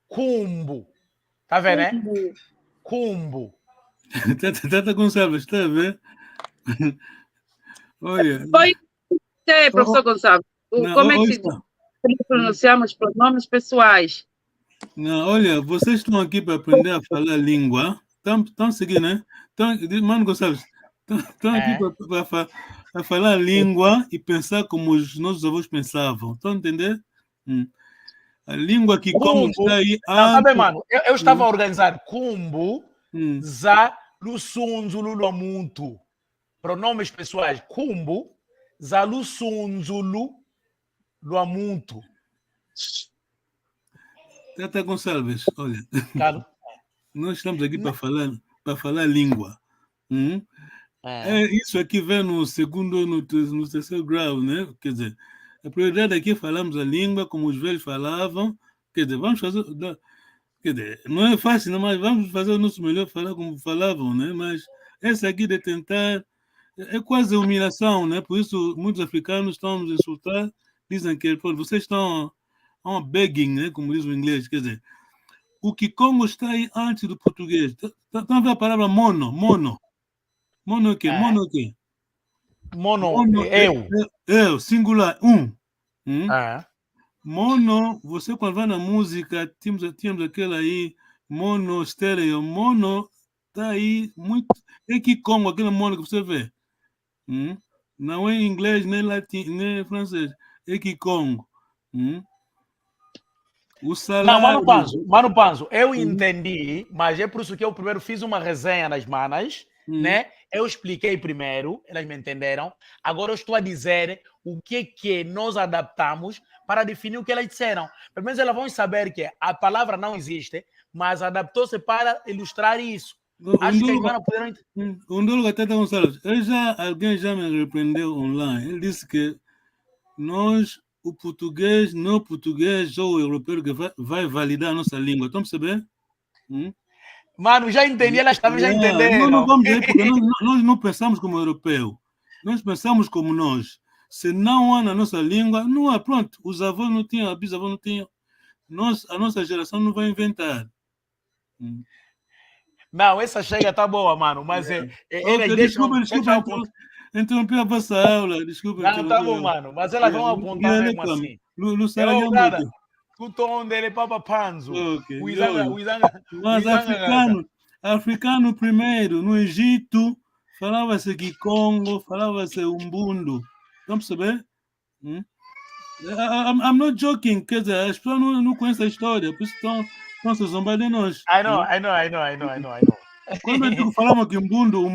cumbo. Tá vendo, né? Cumbo. Tata Gonçalves, está a ver? Olha. Professor Gonçalves, como é que pronunciamos pronomes pessoais? Não, olha, vocês estão aqui para aprender a falar língua. Estão seguindo, né? Mano Gonçalves, estão aqui para falar língua e pensar como os nossos avós pensavam. Estão a entender? A língua que como está aí... Sabe, mano, eu estava a organizar Kumbu, Za, Lusunzulu, Lomuntu. Pronomes pessoais. Kumbu, Za, Lusunzulu, Lomuntu. Tata Gonçalves, olha. Claro. Nós estamos aqui para falar língua. Isso aqui vem no segundo, no terceiro grau, né? Quer dizer, a prioridade aqui é falarmos a língua como os velhos falavam. Quer dizer, vamos fazer... Quer dizer, não é fácil, mas vamos fazer o nosso melhor falar como falavam, né? Mas essa aqui de tentar é quase humilhação, né? Por isso muitos africanos estão nos insultar, dizem que vocês estão begging, né? Como diz o inglês, quer dizer, o Kikongo está aí antes do português. Estão a ver a palavra mono? Mono o quê? Mono o quê? Mono, eu. Eu, singular, Mono, você quando vai na música, tínhamos aquela aí, mono, estéreo, mono, está aí muito. É Kikongo, aquele mono que você vê. Não é inglês, nem latim, nem francês. É Kikongo. O salário... Não, Mano Panzo, eu entendi, mas é por isso que eu primeiro fiz uma resenha nas manas, né? Eu expliquei primeiro, elas me entenderam. Agora eu estou a dizer o que nós adaptamos para definir o que elas disseram. Pelo menos elas vão saber que a palavra não existe, mas adaptou-se para ilustrar isso. Acho que as manas puderam... O Ndolo Tata Gonçalves, alguém já me repreendeu online. Ele disse que o português, não o português ou o europeu que vai validar a nossa língua. Estão a perceber? Mano, já entendi, elas também já entenderam. Não vamos aí, porque nós não pensamos como europeu. Nós pensamos como nós. Se não há na nossa língua, não há. Pronto, os avós não tinham, a bisavó não tinham. A nossa geração não vai inventar. Não, essa chega tá boa, mano, mas eles deixam... Desculpa, interrompi a vossa aula, desculpa. Não, tá bom, mano, mas elas vão apontar mesmo assim. Onde ele papa panzo. Mas africano primeiro, no Egito, falava-se Kikongo, falava-se Umbundo. Vamos saber? I'm not joking, quer dizer, as pessoas não conhecem a história, por isso estão se zombando de nós. I know. Quando falamos que Umbundo,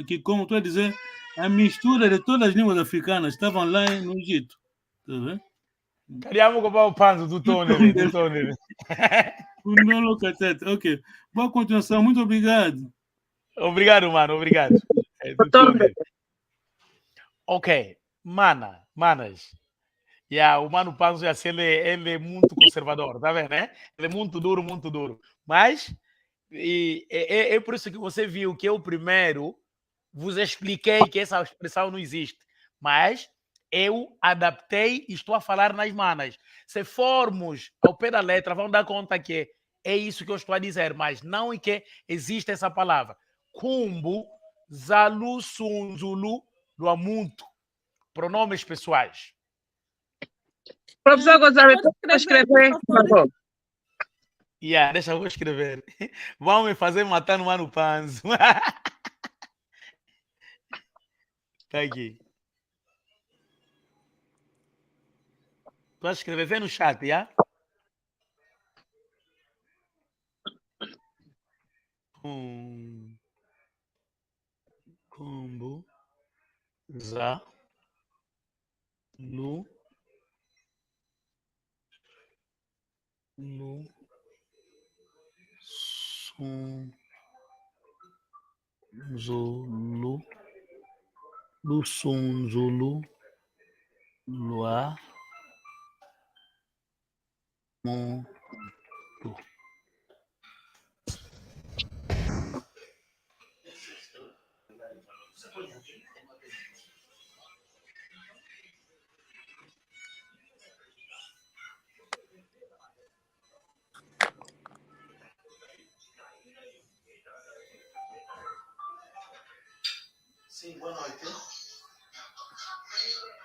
Kikongo, tu é dizer a mistura de todas as línguas africanas estavam lá no Egito. Tá vendo? Queríamos comprar o panzo do Tony. Ok. Boa continuação, muito obrigado. Obrigado, mano, obrigado. Ok, manas. O Mano Panzo, ele é muito conservador, tá vendo, né? Ele é muito duro. Mas é por isso que você viu que eu primeiro vos expliquei que essa expressão não existe. Mas eu adaptei e estou a falar nas manas. Se formos ao pé da letra, vão dar conta que é isso que eu estou a dizer, mas não é que existe essa palavra. Kumbu, Zalu, Sunzulu, Luamuntu. Pronomes pessoais. Professor Gonçalves, pode escrever, por favor. Deixa eu escrever. Vão me fazer matar no Mano Panzo. Tá aqui. Tu vai escrever, vê no chat, Kumbu, za, lu, sun, zulu, Zulu, Lua, Montu. Sim, boa noite.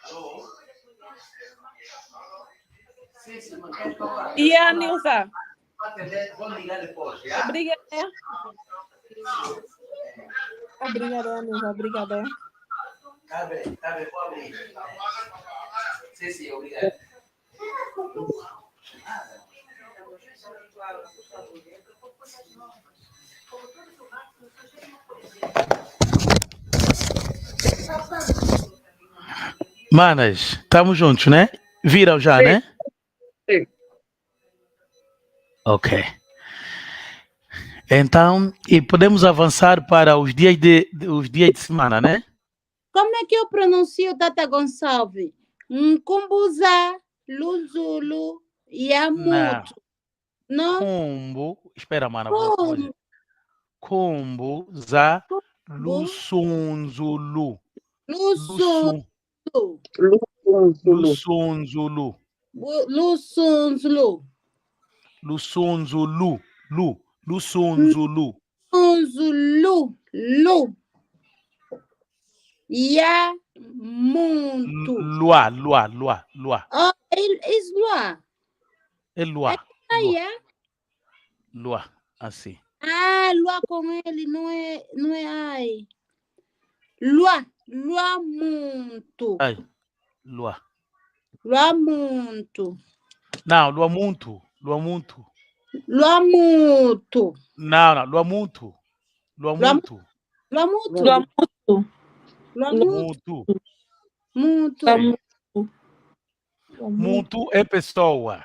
Alô? Sim, mas quer falar? E a Nilza? Vou ligar depois, Obrigada. Obrigada, Nilza. Obrigada. Tá bem, vou abrir. Sim, obrigado. Manas, estamos juntos, né? Viram já, Sim. né? Sim. Ok. Então, e podemos avançar para os dias de semana, né? Como é que eu pronuncio, Tata Gonçalves? Kumbuza, Luzulu, Yamutu. Não. Kumbu, espera, mana. Kumbu, za, Lusunzulu. Lusunzulu. Lusunzulu. Lusunzulu. Lusunzulu. Lusunzulu. Lusunzulu. Lu. Yamuntu. Lua. Oh, it's Lua. É Lua. Lua, assim. Ah, Lua com ele, não é ai. Lua muito. Ai, Lua. Lua muito. Não, Lua muito. Lua muito. Não, Lua muito. Muito é pessoa.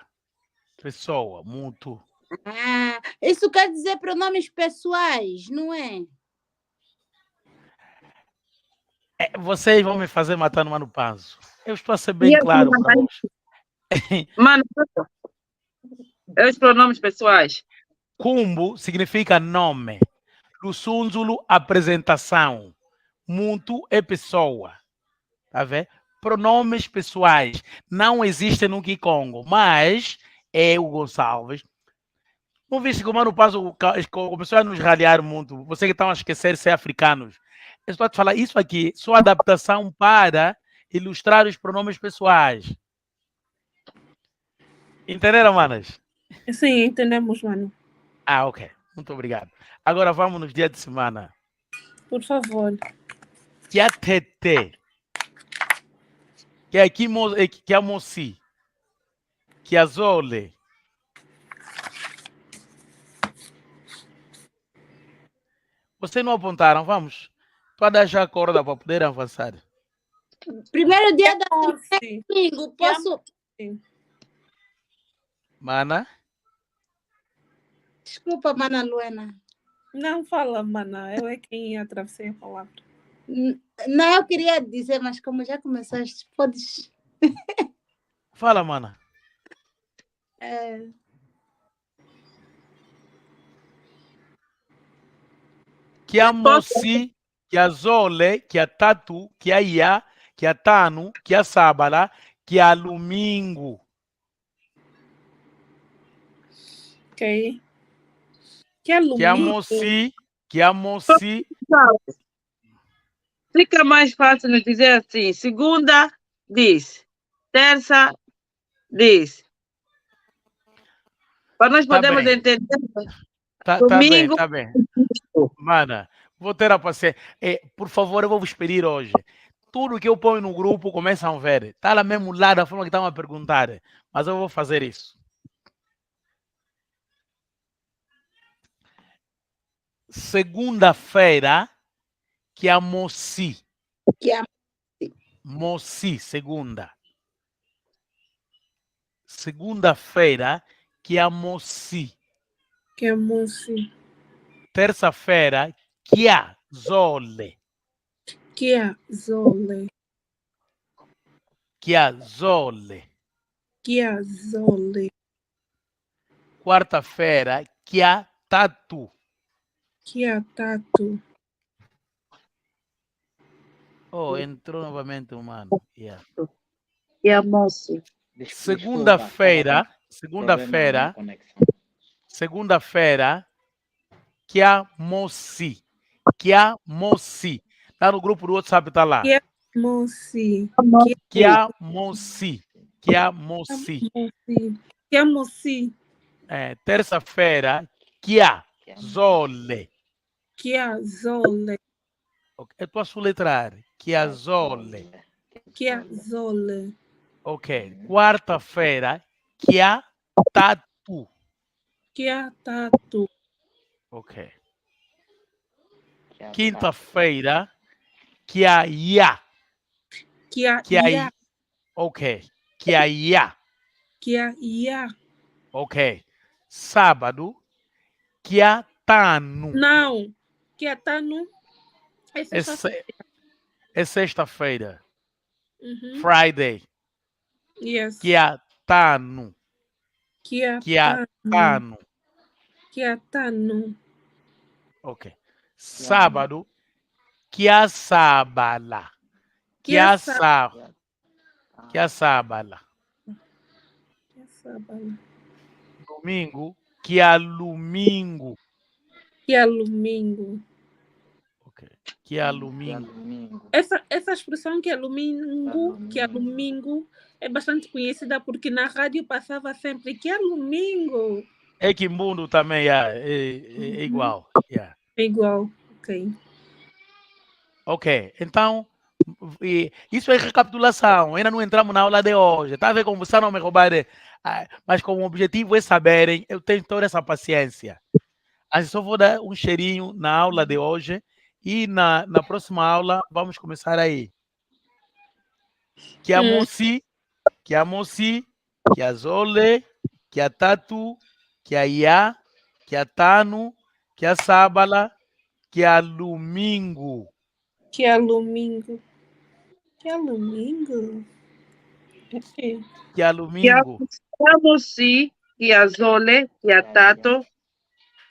Muito. Ah, isso quer dizer pronomes pessoais, não é? Vocês vão me fazer matar no Mano Panzo. Eu estou a ser bem claro para vós. Mano, os pronomes pessoais. Kumbu significa nome. Lusunzulu, apresentação. Muito é pessoa. Tá vendo? Pronomes pessoais não existem no Kikongo, mas eu, Gonçalves, Não viste que o Mano Passo começou a nos ralhar muito. Você que estão a esquecer de ser africanos. Eu estou a te falar isso aqui, sua adaptação para ilustrar os pronomes pessoais. Entenderam, manas? Sim, entendemos, mano. Ah, ok. Muito obrigado. Agora vamos nos dias de semana. Por favor. Que a tete. Que a que a moci. Que a zole. Vocês não apontaram? Vamos. Para dar já a corda para poder avançar. Primeiro dia da semana, domingo, posso... Mana? Desculpa, Mana Luena. Não fala, Mana. Eu é quem atravessei a palavra. Não, eu queria dizer, mas como já começaste, podes... Fala, Mana. Que a moci, que a zole, que a tatu, que a ia, que a tanu, que a sábala, que a domingo. Ok. Que é Que a moci, que a moci. Fica mais fácil de dizer assim, segunda, diz. Terça, diz. Para nós podermos entender. Domingo. Tá bem. Mana, vou ter a paciência. Por favor, eu vou vos pedir hoje. Tudo que eu ponho no grupo, começam a ver. Está lá mesmo lá da forma que estão a perguntar. Mas eu vou fazer isso. Segunda-feira, que a moci. Que a moci, segunda. Segunda-feira, que a moci. Que a moci. Terça-feira, que a zole. Que a zole. Que a zole. Que a zole. Quarta-feira, que a tatu. Que a tatu. Oh, entrou novamente o mano. Yeah. Que a moci. Segunda-feira, que a moci. Que a moci. Tá no grupo do WhatsApp, tá lá. Que a moci. Que a moci. Que a moci. Que a moci. Terça-feira, que a zole. Que a zole. Eu posso letrar. Que a zole. Que a zole. Ok. Quarta-feira, que a tatu. Que a tatu. Ok. Quinta-feira, que a ia. Que a ia. Ok. Que a ia. Que a ia. Ok. Sábado, que a tanu. Não. Que a tanu. É sexta-feira. Uhum. Friday. Yes. Que a tanu. Que a tanu. Que a tanu. Ok. Sábado, que a sábala. Que a sábala. Que a sábala. Domingo, que a domingo. Que a domingo. Ok. Que a domingo. Essa expressão que é domingo é bastante conhecida porque na rádio passava sempre que é domingo. É que mundo também é igual. Yeah. É igual, ok. Ok, então, isso é recapitulação. Ainda não entramos na aula de hoje. Está a ver como você não me roubar, mas como o objetivo é saberem, eu tenho toda essa paciência. Assim, só vou dar um cheirinho na aula de hoje e na próxima aula vamos começar aí. Que a moci, que a moci, que a zole, que a tatu, que a ia, que a tanu, que a sábala, que a domingo. Que é domingo. Que é domingo? Que é domingo. Que a moci, que a zole, que a tato,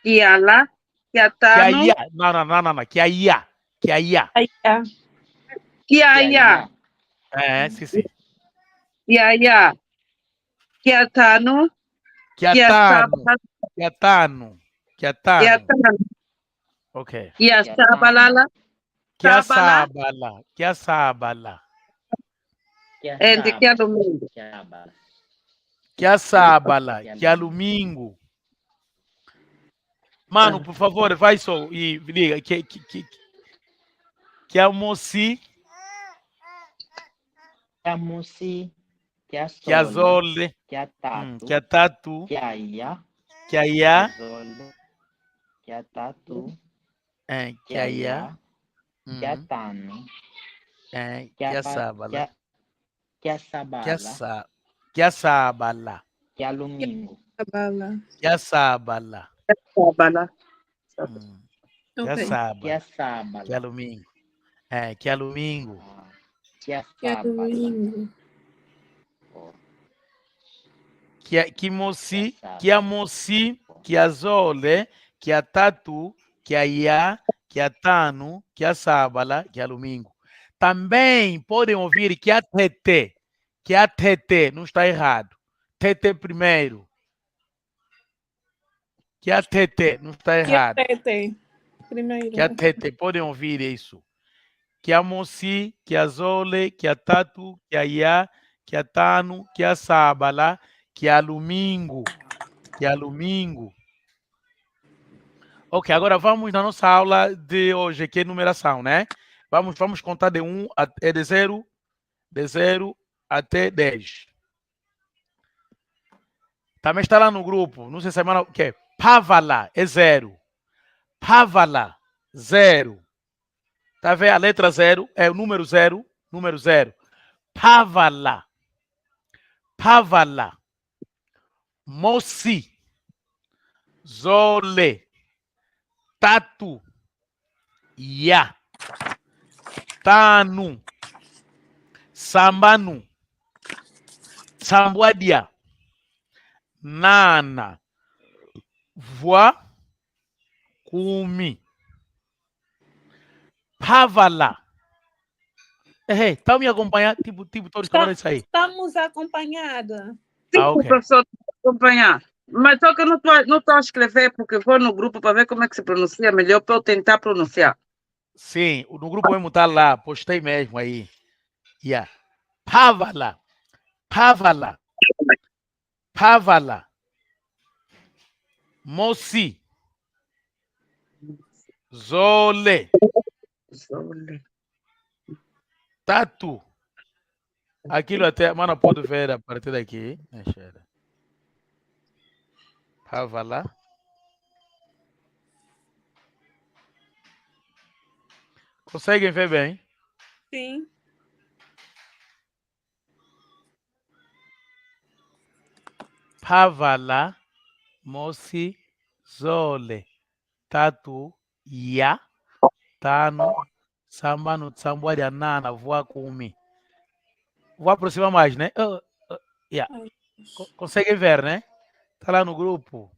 que a la, que a tanu. Não. Que a ia. Que a ia. Que a ia. Sim. Que a ia. Que a tanu. Kiatano. Kiatano. Kiatano. Kiatano. Ok. Kiasabalala. Kiasabala. Kiasabala. É de que domingo? Kiasabala. Kialumingo. Mano, por favor, vai só e liga. Kiamosi. Kiamosi. Kiazole. Kiatatu. Kiatatu. Kiaia. Kiaia. Kiatatu. Kiaia. Kiatano. Kiasabala. Kiasabala. Kiasabala. Kialumingo. Kiasabala. Kiasabala. Kiasabala. Kialumingo. Kialumingo. Kialumingo. Kimosi, Kiamosi, Kiazole, Kiatatu, Kiaia, Kiatano, Kiasabala, Kialumingo. Também podem ouvir Kiatete. Kiatete, não está errado. Tete primeiro. Kiatete, não está errado. Kiatete primeiro. Kiatete, podem ouvir isso. Kiamosi, Kiazole, Kiatatu, Kiaia, Kiatano, Kiasabala, Kialumingo. Kialumingo. Ok, agora vamos na nossa aula de hoje, que é numeração, né? Vamos contar de 1 até de 0 até 10. Também está lá no grupo, não sei se semana o que é. Pavala é 0. Pavala, 0. Tá vendo? A letra 0 é o número 0, número 0. Pavala. Pavala. Mosi. Zole. Tatu. Ya. Tanu. Sambanu. Sambuadia. Nana. Voa. Kumi. Pavala. Tá me acompanhando? Tipo todos acabaram de sair. Estamos acompanhados. Sim, o professor acompanhar. Mas só que eu não estou a escrever, porque vou no grupo para ver como é que se pronuncia melhor, para eu tentar pronunciar. Sim, no grupo mesmo tá lá, postei mesmo aí. Yeah. Pavala. Pavala. Pavala. Mosi. Zole. Tatu. Aquilo até, mano, pode ver a partir daqui. Pavala. Conseguem ver bem? Sim. Pavala, Mosi, Zole, Tatu, Ya, Tano, Sambano, Sambuadia, Nana, Voa Kumi. Vou aproximar mais, né? Yeah. Conseguem ver, né? Tá lá no grupo.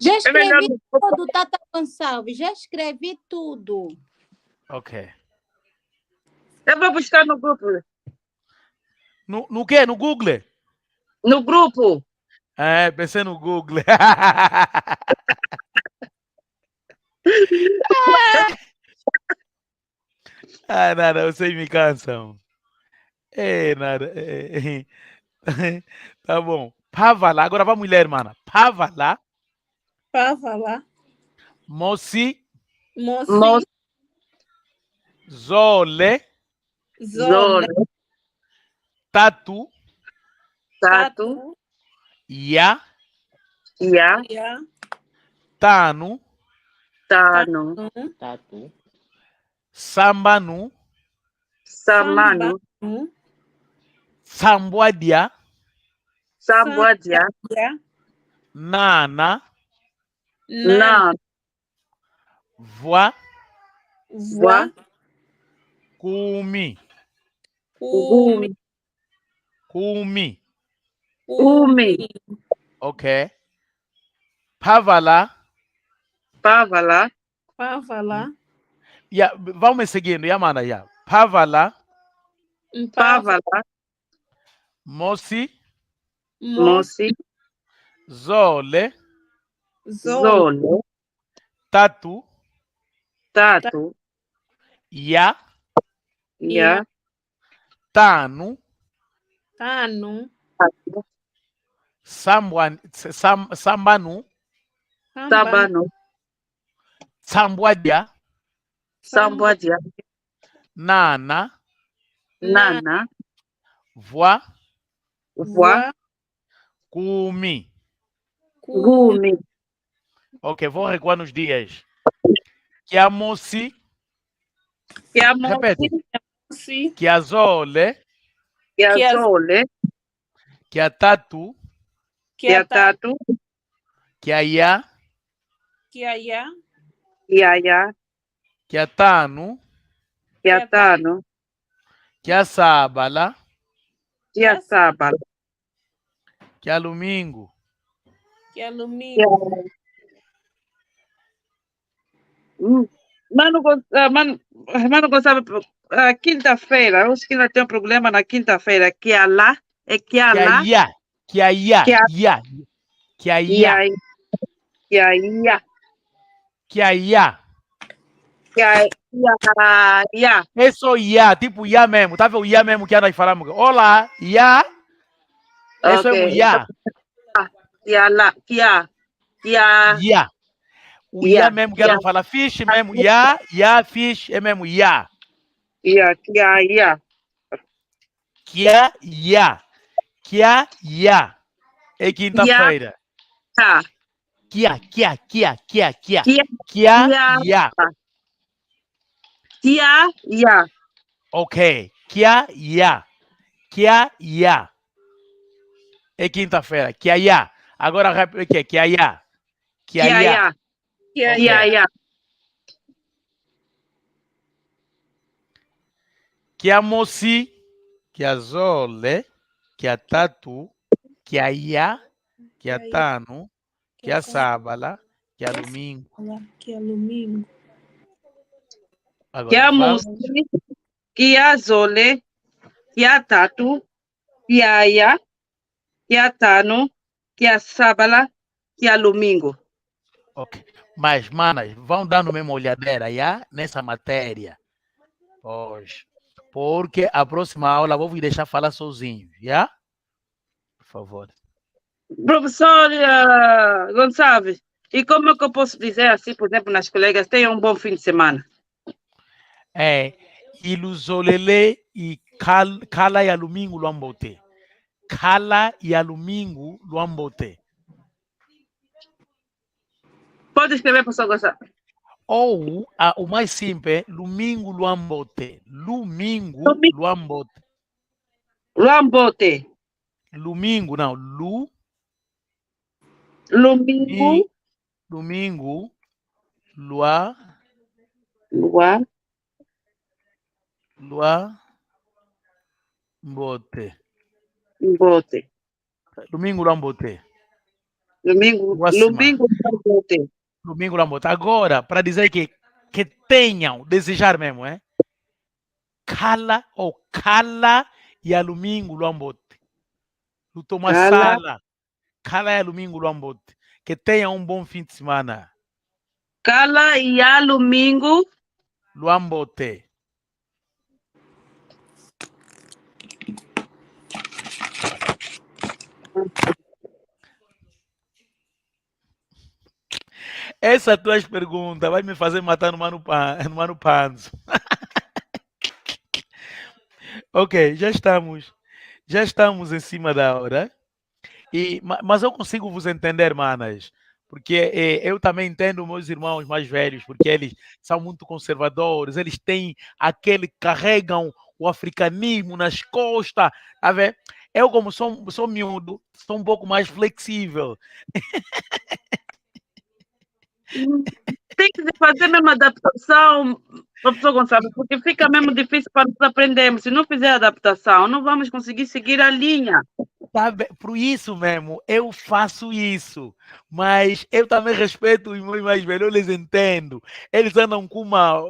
Já escrevi tudo, Tata Gonçalves. Já escrevi tudo. Ok. Eu vou buscar no grupo. No quê? No Google? No grupo. Pensei no Google. Nada, vocês me cansam. Nada. Tá bom. Pavala. Agora vamos ler, mana. Pavala. Pavala. Mosi. Mosi. Zole. Zole. Tatu. Tatu. Ya. Ya. Tanu. Tanu. Tatu. Sambanu. Samanu. Sambuadia. Sambuadia. Nana. Nana. Voa. Voa. Kumi. Kumi. Kumi. Kumi. Ok. Pavala. Pavala. Vamos seguindo, Yamana. Pavala. Pavala. Mosi. Moci, Zole, Zole, Tatu, Tatu, Ya, Ya, Tanu, Tano, Sambanu, Sabano, Sambuadia, Sambuadia, Nana, Nana, Voa, Voa, Kumi. Gumi, Ok, vou recuar nos dias. Kiamosi, repete. Moci, Kiazole, Kiazole, Kiatatu, Kiatatu, Kiaya, Kiaya, Kiaya, Kiatanu, Kiatano, Kiasabala, Kiasabala, Kialumingo, Kialumingo. Mano Gonçalo, quinta-feira, eu acho que ainda tem um problema na quinta-feira, que é lá, Kiaya, Kiaya, Ya, Kiaya, Kiaya. É só Ya, tipo Ya mesmo, tá vendo o Ya mesmo que nós falamos? Olá, Ya, isso é o Ya. Ya. O Ya mesmo que não fala fish mesmo, Ya, fish é mesmo Ya. Kia, Ya. É quinta-feira. Kia, Ya. Ok. Kia, Ya. É quinta-feira. Kia, Ya. Agora repete o que é Ya. Kiaya. Kia Moci, Kia Zole, Kia Tatu, Kia Ya, Kia Tano, Kia Sábala, Kia Domingo. Kialumingo. Kia Moci, Kia Zole, Kia Tatu, Kia Ya, Kia Tano, Kia Sábala, Kia Domingo. Ok. Mas, manas, vão dando mesmo olhadeira, já? Nessa matéria. Pois. Porque a próxima aula vou me deixar falar sozinho, já? Por favor. Professor Gonçalves, e como é que eu posso dizer assim, por exemplo, nas colegas, tenham um bom fim de semana? Iluzolele e Kala ya Lumingo Luambote. Kala ya Lumingo Luambote. Pode escrever, professor Gonçalves. Ou o mais simples, Lumingo Luambote. Lumingo Luambote. Luambote. Lumingo, não. Lumingo. Domingo. Lua. Mbote. Domingo Luambote. Domingo Luambote. Domingo Luambote. Agora, para dizer que tenham, desejar mesmo, Kala ou Kala e Domingo Luambote. Toma sala. Kala e Domingo Luambote. Que tenham um bom fim de semana. Kala e Domingo Luambote. Essa tuas perguntas vai me fazer matar no Mano Panzo. Ok, já estamos em cima da hora. Mas eu consigo vos entender, manas, porque eu também entendo meus irmãos mais velhos, porque eles são muito conservadores, eles carregam o africanismo nas costas, tá vendo? Eu, como sou miúdo, sou um pouco mais flexível. Tem que fazer mesmo adaptação, professor Gonçalves, porque fica mesmo difícil para nós aprendermos. Se não fizer adaptação, não vamos conseguir seguir a linha. Sabe, por isso mesmo, eu faço isso, mas eu também respeito os meus mais velhos, eu les entendo. Eles andam com uma,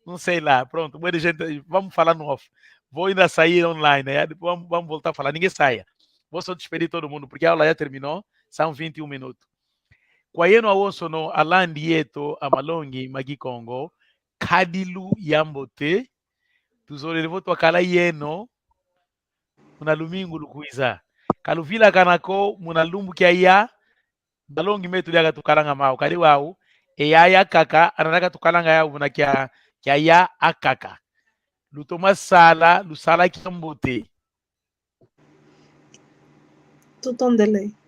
não sei lá, pronto, gente, vamos falar no off. Vou ainda sair online, depois vamos voltar a falar, ninguém saia. Vou só despedir todo mundo, porque a aula já terminou. São 21 minutos. Kwa yenu awoso no alandi yeto amalongi magi Congo, kadilu yambote, tuzolelevo twakala yeno, muna lumingu lukuiza. Kaluvila kanako, muna lumbu kia ya, balongi metu liaga tukalanga mao, kali wau, ya kaka, ananaka tukalanga ya muna kia ya akaka. Lutoma sala, lusala kiambote. Tout en délai.